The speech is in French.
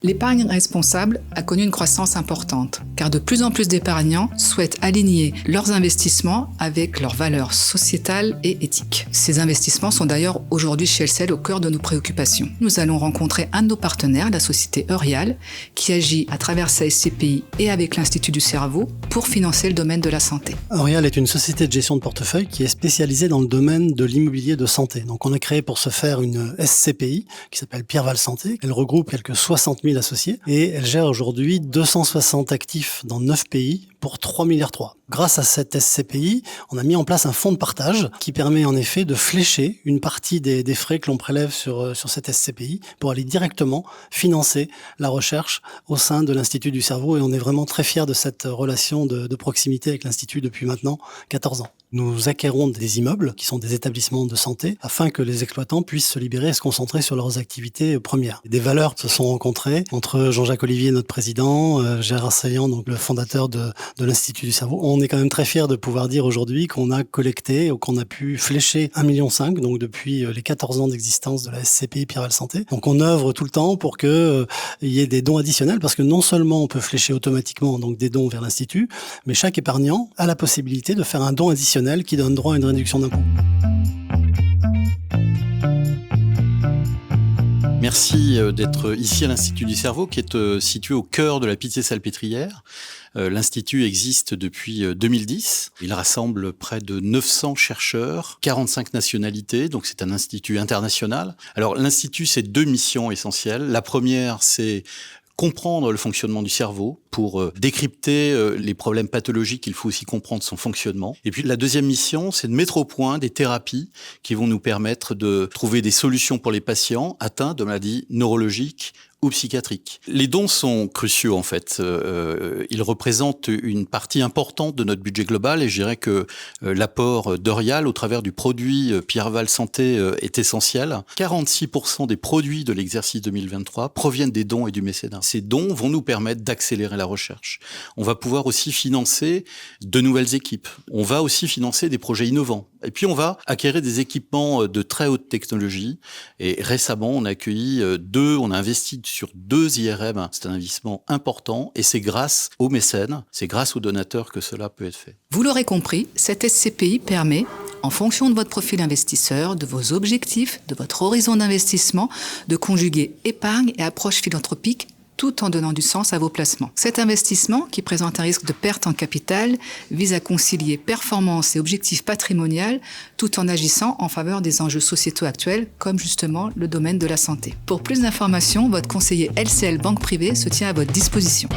L'épargne responsable a connu une croissance importante, car de plus en plus d'épargnants souhaitent aligner leurs investissements avec leurs valeurs sociétales et éthiques. Ces investissements sont d'ailleurs aujourd'hui chez LCL au cœur de nos préoccupations. Nous allons rencontrer un de nos partenaires, la société Eurial, qui agit à travers sa SCPI et avec l'Institut du cerveau pour financer le domaine de la santé. Eurial est une société de gestion de portefeuille qui est spécialisée dans le domaine de l'immobilier de santé. Donc on a créé pour ce faire une SCPI qui s'appelle Pierreval Santé. Elle regroupe quelques 60 000 associés et elle gère aujourd'hui 260 actifs dans 9 pays pour 3,3 milliards. Grâce à cette SCPI, on a mis en place un fonds de partage qui permet en effet de flécher une partie des frais que l'on prélève sur cette SCPI pour aller directement financer la recherche au sein de l'Institut du cerveau, et on est vraiment très fiers de cette relation de proximité avec l'Institut depuis maintenant 14 ans. Nous acquérons des immeubles qui sont des établissements de santé afin que les exploitants puissent se libérer et se concentrer sur leurs activités premières. Des valeurs se sont rencontrées entre Jean-Jacques Olivier, notre président, Gérard Saillant, donc le fondateur de l'Institut du cerveau. On est quand même très fiers de pouvoir dire aujourd'hui qu'on a collecté ou qu'on a pu flécher 1,5 million, donc depuis les 14 ans d'existence de la SCPI Pierreval Santé. Donc on œuvre tout le temps pour qu'il y ait des dons additionnels, parce que non seulement on peut flécher automatiquement donc des dons vers l'Institut, mais chaque épargnant a la possibilité de faire un don additionnel qui donne droit à une réduction d'impôt. Merci d'être ici à l'Institut du cerveau, qui est situé au cœur de la Pitié-Salpêtrière. L'Institut existe depuis 2010. Il rassemble près de 900 chercheurs, 45 nationalités, donc c'est un institut international. Alors l'Institut, c'est 2 missions essentielles. La première, c'est comprendre le fonctionnement du cerveau pour décrypter les problèmes pathologiques. Il faut aussi comprendre son fonctionnement. Et puis la deuxième mission, c'est de mettre au point des thérapies qui vont nous permettre de trouver des solutions pour les patients atteints de maladies neurologiques ou psychiatriques. Les dons sont cruciaux en fait. Ils représentent une partie importante de notre budget global, et je dirais que l'apport d'Eurial au travers du produit Pierreval Santé est essentiel. 46% des produits de l'exercice 2023 proviennent des dons et du mécénat. Ces dons vont nous permettre d'accélérer la recherche. On va pouvoir aussi financer de nouvelles équipes. On va aussi financer des projets innovants. Et puis on va acquérir des équipements de très haute technologie. Et récemment, on a investi sur 2 IRM. C'est un investissement important, et c'est grâce aux mécènes, c'est grâce aux donateurs que cela peut être fait. Vous l'aurez compris, cette SCPI permet, en fonction de votre profil investisseur, de vos objectifs, de votre horizon d'investissement, de conjuguer épargne et approche philanthropique tout en donnant du sens à vos placements. Cet investissement, qui présente un risque de perte en capital, vise à concilier performance et objectifs patrimonial tout en agissant en faveur des enjeux sociétaux actuels, comme justement le domaine de la santé. Pour plus d'informations, votre conseiller LCL Banque Privée se tient à votre disposition.